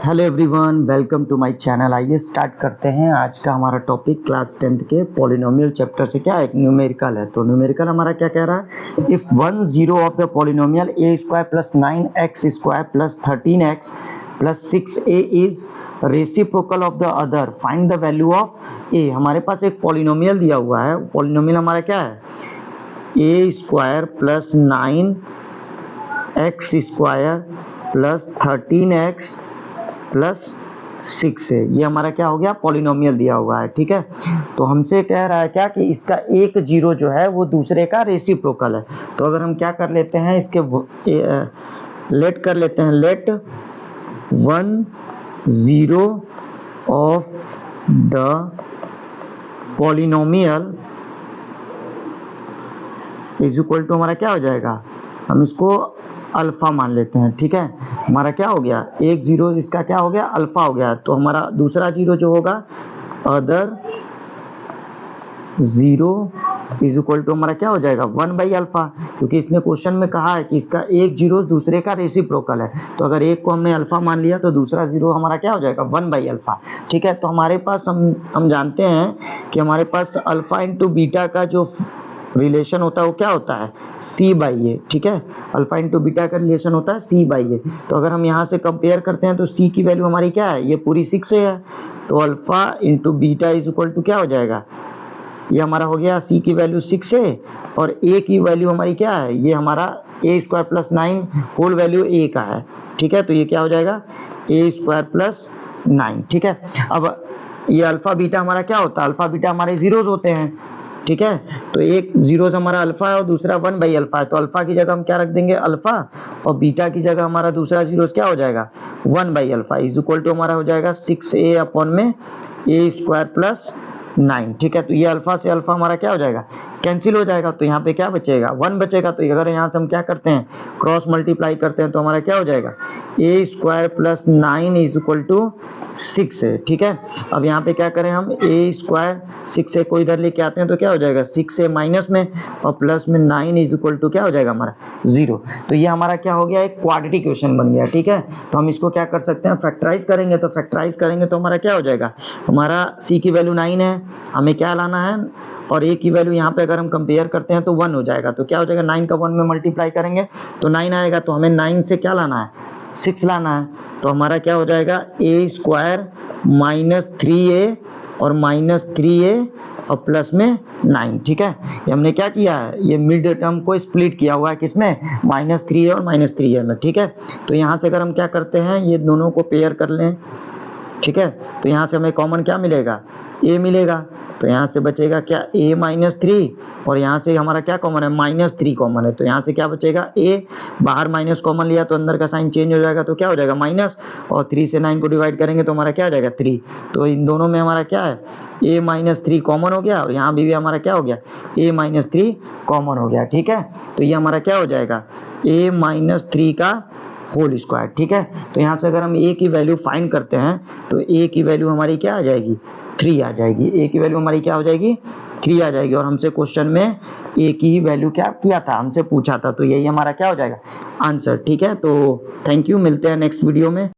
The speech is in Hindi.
Hello everyone, welcome to my channel. आइए स्टार्ट करते हैं आज का हमारा टॉपिक क्लास 10th के पॉलिनोमियल चैप्टर से। क्या एक न्यूमेरिकल है, तो न्यूमेरिकल हमारा क्या कह रहा है, if one zero of the polynomial a square plus 9x square plus 13x plus 6a is reciprocal of the other, find the value of a. हमारे पास एक पॉलिनोमियल दिया हुआ है, पॉलिनोमियल हमारा क्या है, a square plus 9x square plus 13x plus 6 है। ये हमारा क्या हो गया, पॉलिनोमियल दिया हुआ है। ठीक है, तो हमसे कह रहा है क्या कि इसका एक जीरो जो है वो दूसरे का रेसिप्रोकल है। तो अगर हम क्या कर लेते हैं, इसके लेट कर लेते हैं, let 1 0 of the polynomial is equal to हमारा क्या हो जाएगा, हम इसको अल्फा मान लेते हैं। ठीक है, हमारा क्या हो गया, एक जीरो इसका क्या हो गया, अल्फा हो गया। तो हमारा दूसरा जीरो जो होगा, other zero is equal to हमारा क्या हो जाएगा, 1/अल्फा, क्योंकि इसने क्वेश्चन में कहा है कि इसका एक जीरो दूसरे का रेसिप्रोकल है। तो अगर एक को हमने अल्फा मान लिया तो दूसरा जीरो हमारा क्या हो जाएगा, 1/अल्फा। ठीक है, तो हमारे पास हम जानते हैं कि हमारे पास अल्फा इंटू बीटा का जो रिलेशन होता है वो क्या होता है, C/A। ठीक है, अल्फा इंटू बीटा का रिलेशन होता है C/A। तो अगर हम यहाँ से कंपेयर करते हैं तो C की वैल्यू हमारी क्या है, ये पूरी 6 है। तो alpha into beta is equal to क्या हो जाएगा, ये हमारा हो गया C की वैल्यू 6 है, और A की वैल्यू हमारी क्या है, ये हमारा A square plus 9 whole value A का है। ठीक है, तो ये क्या हो जाएगा, A स्क्वायर प्लस 9। ठीक है, अब ये अल्फा बीटा हमारा क्या होता है, अल्फा बीटा हमारे जीरोज होते हैं। ठीक है, तो एक जीरो से हमारा अल्फा है और दूसरा 1/अल्फा है। तो अल्फा की जगह हम क्या रख देंगे, अल्फा, और बीटा की जगह हमारा दूसरा जीरो क्या हो जाएगा, 1/अल्फा इज इक्वल टू हमारा हो जाएगा 6a अपॉन में a स्क्वायर प्लस 9। ठीक है, तो ये अल्फा से अल्फा हमारा क्या हो जाएगा, कैंसिल हो जाएगा। तो यहाँ पे क्या बचेगा, 1 बचेगा। तो अगर यहाँ से हम क्या करते हैं, क्रॉस मल्टीप्लाई करते हैं तो हमारा क्या हो जाएगा, a square plus 9 is equal to 6 है। ठीक है, अब यहाँ पे क्या करें हम, a स्क्वायर 6 को इधर लेके आते हैं तो क्या हो जाएगा, 6 माइनस में और प्लस में 9 इज इक्वल टू क्या हो जाएगा हमारा 0। तो ये हमारा क्या हो गया, एक क्वाड्रेटिक क्वेश्चन बन गया। ठीक है, तो हम इसको क्या कर सकते हैं, फैक्टराइज करेंगे। तो फैक्टराइज करेंगे तो हमारा क्या हो जाएगा, हमारा c की वैल्यू 9 है, हमें क्या लाना है, और a की वैल्यू यहाँ पे अगर हम कंपेयर करते हैं तो 1 हो जाएगा। तो क्या हो जाएगा, 9 का 1 में मल्टीप्लाई करेंगे तो 9 आएगा। तो हमें 9 से क्या लाना है, 6 लाना है। तो हमारा क्या हो जाएगा, a स्क्वायर माइनस 3a और माइनस 3a और प्लस में 9। ठीक है, ये हमने क्या किया है, ये मिड टर्म को स्प्लिट किया हुआ है किसमें, -3a और -3a में। ठीक है, तो यहाँ से अगर हम क्या करते हैं, ये दोनों को पेयर कर लें। ठीक है, तो यहाँ से हमें कॉमन क्या मिलेगा, a मिलेगा। तो यहाँ से बचेगा क्या, a-3, और यहाँ से हमारा क्या कॉमन है, -3 कॉमन है। तो यहाँ से क्या बचेगा, a, बाहर माइनस कॉमन लिया तो अंदर का साइन चेंज हो जाएगा, तो क्या हो जाएगा माइनस, और 3 से 9 को डिवाइड करेंगे तो हमारा क्या आ जाएगा 3। तो इन दोनों में हमारा क्या है, a-3 कॉमन हो गया, और यहाँ भी हमारा क्या हो गया, a-3 कॉमन हो गया। ठीक है, तो ये हमारा क्या हो जाएगा, a-3 का होल स्क्वायर। ठीक है, तो यहाँ से अगर हम a की वैल्यू फाइंड करते हैं तो a की वैल्यू हमारी क्या आ जाएगी, 3 आ जाएगी। a की वैल्यू हमारी क्या हो जाएगी, 3 आ जाएगी। और हमसे क्वेश्चन में a की वैल्यू क्या किया था, हमसे पूछा था, तो यही हमारा क्या हो जाएगा आंसर। ठीक है, तो थैंक यू, मिलते हैं नेक्स्ट वीडियो में।